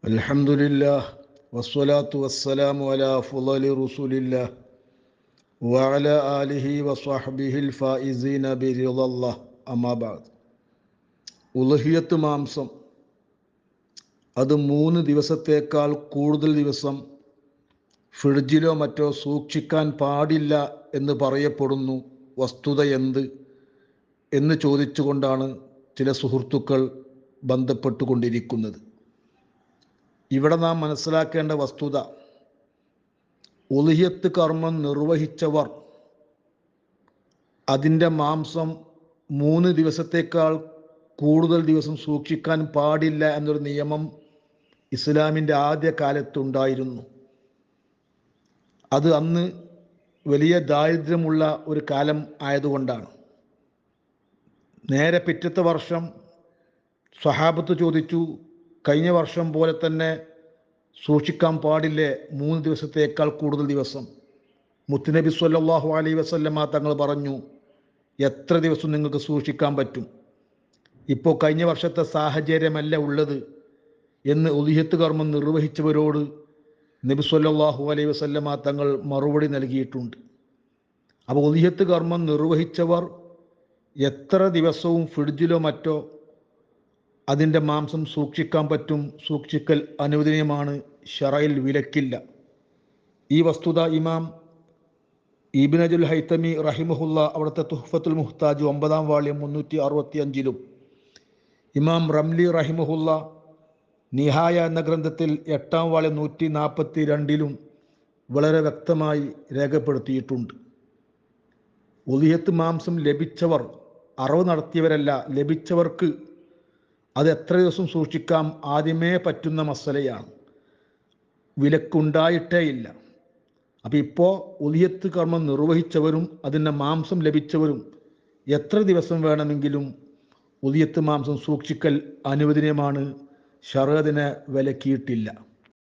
അൽഹംദുലില്ലാഹ് വസ്സലാത്തു വസ്സലാമു അലാ അഫ്ളലി റസൂലില്ലാഹ് വഅലാ ആലിഹി വസ്വഹ്ബിഹിൽ ഫായിസീന ബിറിളല്ലാഹ് അമ്മാ ബഅദ്. ഉളുഹിയത്ത് മാംസം അത് 3 ദിവസത്തേക്കാൾ കൂടുതൽ ദിവസം ഫ്രിഡ്ജിലോ മറ്റോ സൂക്ഷിക്കാൻ പാടില്ല എന്ന് പറയപ്പെടുന്നു. വസ്തുത എന്ത് എന്ന് ചോദിച്ചുകൊണ്ടാണ് ചില സുഹൃത്തുക്കൾ ബന്ധപ്പെട്ടുകൊണ്ടിരിക്കുന്നത്. ഇവിടെ നാം മനസ്സിലാക്കേണ്ട വസ്തുത, ഉളുഹിയത്ത് കർമ്മം നിർവഹിച്ചവർ അതിൻ്റെ മാംസം 3 ദിവസത്തേക്കാൾ കൂടുതൽ ദിവസം സൂക്ഷിക്കാൻ പാടില്ല എന്നൊരു നിയമം ഇസ്ലാമിൻ്റെ ആദ്യ കാലത്തുണ്ടായിരുന്നു. അത് അന്ന് വലിയ ദാരിദ്ര്യമുള്ള ഒരു കാലം ആയതുകൊണ്ടാണ്. നേരെ പിറ്റത്തെ വർഷം സ്വഹാബത്ത് ചോദിച്ചു, കഴിഞ്ഞ വർഷം പോലെ തന്നെ സൂക്ഷിക്കാൻ പാടില്ലേ 3 ദിവസത്തേക്കാൾ കൂടുതൽ ദിവസം? മുത്തുനബി സ്വല്ലല്ലാഹു അലൈഹി വസല്ലമ തങ്ങൾ പറഞ്ഞു, എത്ര ദിവസം നിങ്ങൾക്ക് സൂക്ഷിക്കാൻ പറ്റും? ഇപ്പോൾ കഴിഞ്ഞ വർഷത്തെ സാഹചര്യമല്ല ഉള്ളത് എന്ന് ഉളുഹിയത്ത് കർമ്മം നിർവഹിച്ചവരോട് നബി സ്വല്ലല്ലാഹു അലൈഹി വസല്ലമ തങ്ങൾ മറുപടി നൽകിയിട്ടുണ്ട്. അപ്പോൾ ഉളുഹിയത്ത് കർമ്മം നിർവഹിച്ചവർ എത്ര ദിവസവും ഫ്രിഡ്ജിലോ മറ്റോ അതിൻ്റെ മാംസം സൂക്ഷിക്കാൻ പറ്റും. സൂക്ഷിക്കൽ അനുവദനീയമാണ്, ശറയിൽ വിലക്കില്ല. ഈ വസ്തുത ഇമാം ഇബ്നു അജുൽ ഹൈതമി റഹിമഹുല്ല അവിടുത്തെ തുഹ്ഫത്തുൽ മുഹ്താജ് 9-ാം വാള്യം 365-ലും ഇമാം റംലി റഹിമഹുല്ല നിഹായ എന്ന ഗ്രന്ഥത്തിൽ 8-ാം വാള്യം 142-ലും വളരെ വ്യക്തമായി രേഖപ്പെടുത്തിയിട്ടുണ്ട്. ഉളുഹിയത്ത് മാംസം ലഭിച്ചവർ, അറവ് നടത്തിയവരല്ല, ലഭിച്ചവർക്ക് അത് എത്ര ദിവസം സൂക്ഷിക്കാം ആദ്യമേ പറ്റുന്ന മസലയാണ്, വിലക്കുണ്ടായിട്ടേ ഇല്ല. അപ്പോൾ ഇപ്പോൾ ഉളുഹിയത്ത് കർമ്മം നിർവഹിച്ചവരും അതിൻ്റെ മാംസം ലഭിച്ചവരും എത്ര ദിവസം വേണമെങ്കിലും ഉളുഹിയത്ത് മാംസം സൂക്ഷിക്കൽ അനുവദനീയമാണ്, ശറഅ് അതിനെ വിലക്കിയിട്ടില്ല.